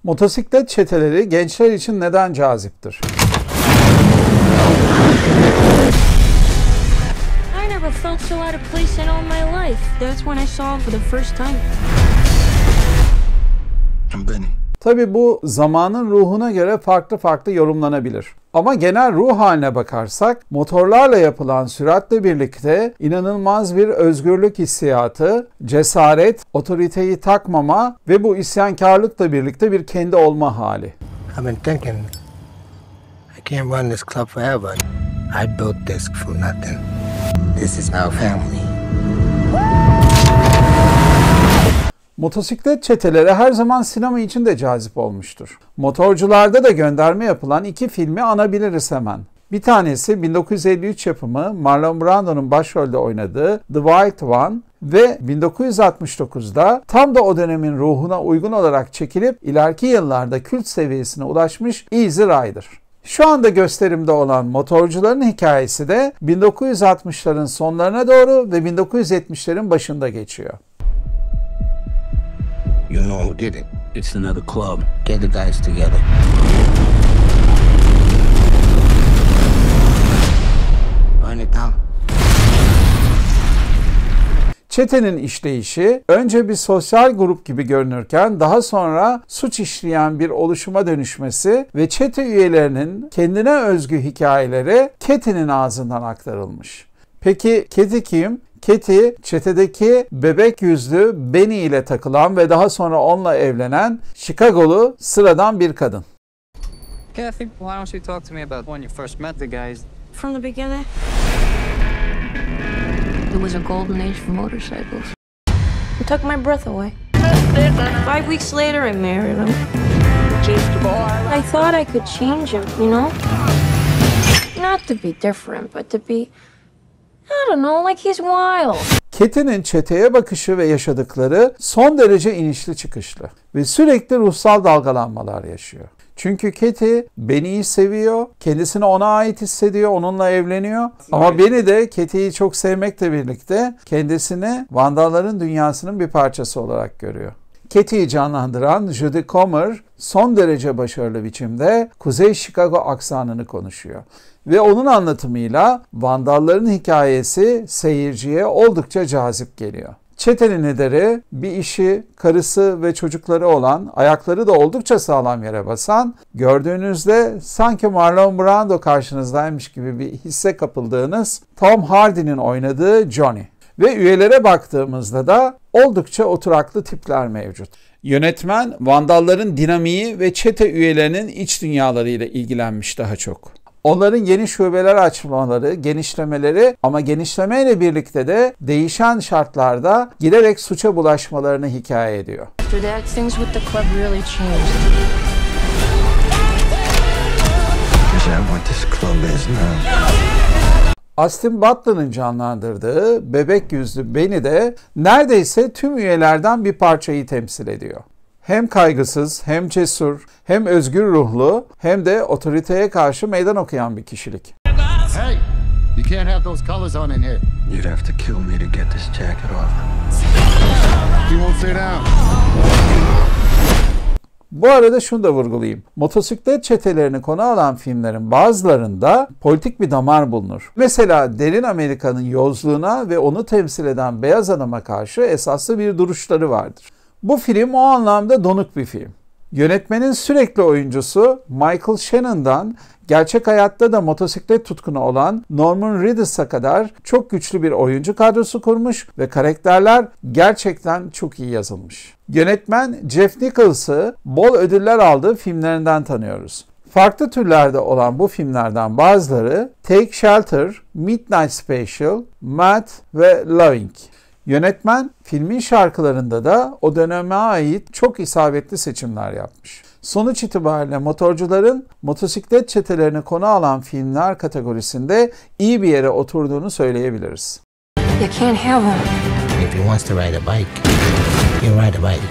Motosiklet çeteleri gençler için neden caziptir? I never felt so out of place in all my life. That's when I saw him for the first time. I'm Benny. Tabii bu zamanın ruhuna göre farklı yorumlanabilir. Ama genel ruh haline bakarsak motorlarla yapılan süratle birlikte inanılmaz bir özgürlük hissiyatı, cesaret, otoriteyi takmama ve bu isyankarlıkla birlikte bir kendi olma hali. I've been thinking, I can't run this club forever. I built this for nothing. This is our family. Motosiklet çeteleri her zaman sinema için de cazip olmuştur. Motorcularda da gönderme yapılan iki filmi anabiliriz hemen. Bir tanesi 1953 yapımı Marlon Brando'nun başrolde oynadığı The White One ve 1969'da tam da o dönemin ruhuna uygun olarak çekilip ileriki yıllarda kült seviyesine ulaşmış Easy Rider. Şu anda gösterimde olan motorcuların hikayesi de 1960'ların sonlarına doğru ve 1970'lerin başında geçiyor. You know who did it? It's another club. Get the guys together. Burn it down. Çetenin işleyişi önce bir sosyal grup gibi görünürken daha sonra suç işleyen bir oluşuma dönüşmesi ve çete üyelerinin kendine özgü hikayeleri Cathy'nin ağzından aktarılmış. Peki Cathy kim? Cathy, çetedeki bebek yüzlü Benny ile takılan ve daha sonra onunla evlenen Chicago'lu sıradan bir kadın. Kathy, why don't you talk to me about when you first met the guys? From the beginning, it was a golden age for motorcycles. He took my breath away. 5 weeks later, I married him. I thought I could change him, you know? Not to be different, but to be, I don't know, like he's wild. Cathy'nin çeteye bakışı ve yaşadıkları son derece inişli çıkışlı ve sürekli ruhsal dalgalanmalar yaşıyor. Çünkü Cathy Benny'yi seviyor, kendisini ona ait hissediyor, onunla evleniyor. Ama Benny de Cathy'yi çok sevmekle birlikte kendisini Vandalların dünyasının bir parçası olarak görüyor. Cathy'yi canlandıran Jodie Comer son derece başarılı biçimde Kuzey Chicago aksanını konuşuyor. Ve onun anlatımıyla Vandalların hikayesi seyirciye oldukça cazip geliyor. Çetenin lideri bir işi, karısı ve çocukları olan, ayakları da oldukça sağlam yere basan, gördüğünüzde sanki Marlon Brando karşınızdaymış gibi bir hisse kapıldığınız Tom Hardy'nin oynadığı Johnny. Ve üyelere baktığımızda da oldukça oturaklı tipler mevcut. Yönetmen Vandalların dinamiği ve çete üyelerinin iç dünyalarıyla ilgilenmiş daha çok. Onların yeni şubeler açmaları, genişlemeleri ama genişlemeyle birlikte de değişen şartlarda giderek suça bulaşmalarını hikaye ediyor. After that, things with the club really changed. Is that what this club is now? Austin Butler'ın canlandırdığı bebek yüzlü Benny de neredeyse tüm üyelerden bir parçayı temsil ediyor. Hem kaygısız, hem cesur, hem özgür ruhlu, hem de otoriteye karşı meydan okuyan bir kişilik. Hey, you can't have those colors on in here. You'd have to kill me to get this jacket off. You won't sit down. Bu arada şunu da vurgulayayım. Motosiklet çetelerini konu alan filmlerin bazılarında politik bir damar bulunur. Mesela derin Amerika'nın yozluğuna ve onu temsil eden beyaz adama karşı esaslı bir duruşları vardır. Bu film o anlamda donuk bir film. Yönetmenin sürekli oyuncusu Michael Shannon'dan gerçek hayatta da motosiklet tutkunu olan Norman Reedus'a kadar çok güçlü bir oyuncu kadrosu kurmuş ve karakterler gerçekten çok iyi yazılmış. Yönetmen Jeff Nichols'ı bol ödüller aldığı filmlerinden tanıyoruz. Farklı türlerde olan bu filmlerden bazıları Take Shelter, Midnight Special, Mad ve Loving. Yönetmen filmin şarkılarında da o döneme ait çok isabetli seçimler yapmış. Sonuç itibariyle motorcuların motosiklet çetelerini konu alan filmler kategorisinde iyi bir yere oturduğunu söyleyebiliriz. You can't have him. If he wants to ride a bike, he'll ride a bike.